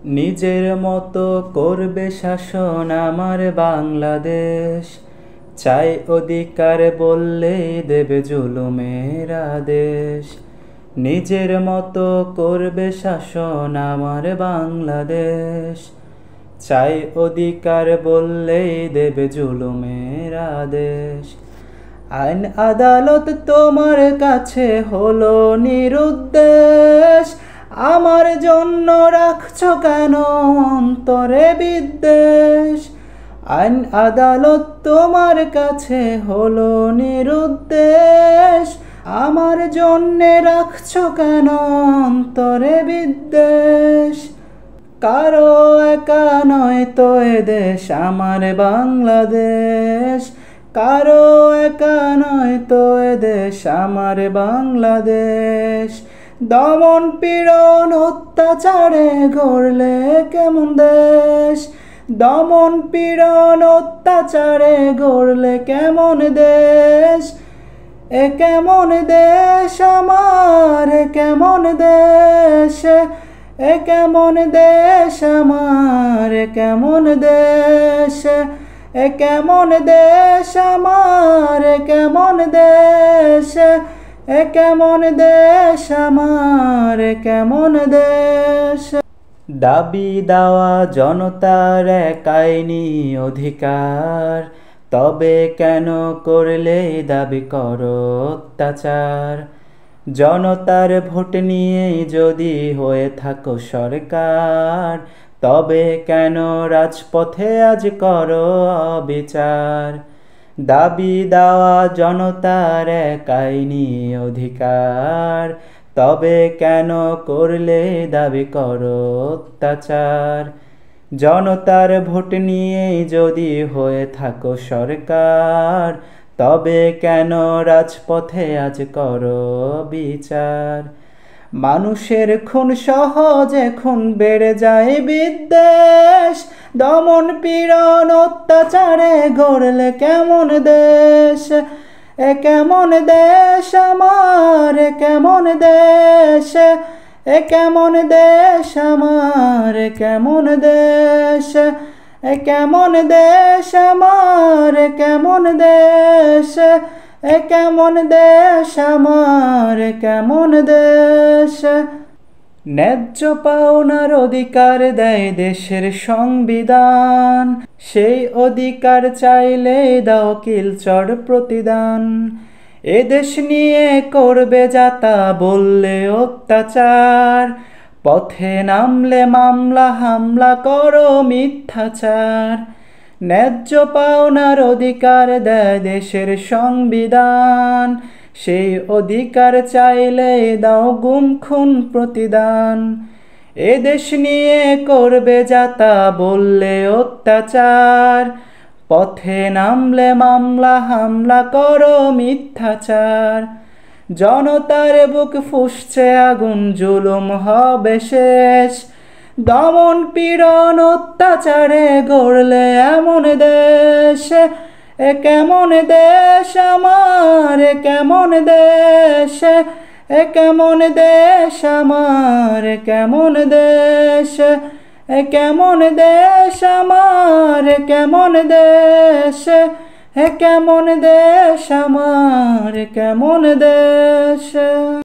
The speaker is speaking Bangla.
নিজের মতো করবে শাসন আমার বাংলাদেশ। চাই অধিকার বললেই দেবে জুলুমের আদেশ। নিজের মতো করবে শাসন আমার বাংলাদেশ। চাই অধিকার বললেই দেবে জুলুমের আদেশ। আইন আদালত তোমার কাছে হলো নিরুদ্দেশ। আমার জন্য রাখছো কেন অন্তরে বিদ্বেষ? আইন আদালত তোমার কাছে হলো নিরুদ্দেশ। আমার জন্যে রাখছো কেন অন্তরে বিদ্বেষ? কারো একা নয় তো এদেশ আমার বাংলাদেশ। কারো একা নয় তো এদেশ আমার বাংলাদেশ। দমন পীড়ন অত্যাচারে গড়লে কেমন দেশ? দমন পীড়ন অত্যাচারে গড়লে কেমন দেশ? এ কেমন দেশ আমার, এ কেমন দেশ? এ কেমন দেশ আমার, এ কেমন দেশ? এ কেমন দেশ আমার, এ কেমন দেশ? এ কেমন দেশ আমার, এ কেমন দেশ? দাবি দেওয়া জনতার এক আইনি অধিকার, তবে কেন করলে দাবি করো অত্যাচার? জনতার ভোট নিয়েই যদি হয়ে থাকো সরকার, তবে কেন রাজপথে আজ করো অবিচার? দাবি দেওয়া জনতার এক আইনি অধিকার, তবে কেন করলে দাবি করো অত্যাচার? জনতার ভোট নিয়েই যদি হয়ে থাকো সরকার, তবে কেন রাজপথে আজ করো বিচার? মানুষের খুন সহজ এখন বেড়ে যায় বিদ্বেষ। দমন পীড়ন অত্যাচারে গড়লে কেমন দেশ? এ কেমন দেশ আমার, এ কেমন দেশ? এ কেমন দেশ আমার, এ কেমন দেশ? এ কেমন দেশ আমার, এ কেমন দেশ? এ কেমন দেশ আমার, এ কেমন দেশ? ন্যায্য পাওনার অধিকার দেয় দেশের সংবিধান, সেই অধিকার চাইলে দাও কিলচর প্রতিদান। এদেশ নিয়ে করবে যাতা বললে অত্যাচার, পথে নামলে মামলা হামলা করো মিথ্যাচার। ন্যায্য পাওনার অধিকার দেয় দেশের সংবিধান, সেই অধিকার চাইলে দাও গুম খুন প্রতিদান। এদেশ নিয়ে করবে যাতা বললে অত্যাচার, পথে নামলে মামলা হামলা করো মিথ্যাচার। জনতার বুক ফুঁসছে আগুন, জুলুম হবে শেষ। দমন পীড়ন অত্যাচারে গড়লে এমন দেশ। এ কেমন দেশ আমার, এ কেমন দেশ? এ কেমন দেশ আমার, এ কেমন দেশ? এ কেমন দেশ আমার, এ কেমন দেশ? এ কেমন দেশ আমার, এ কেমন দেশ?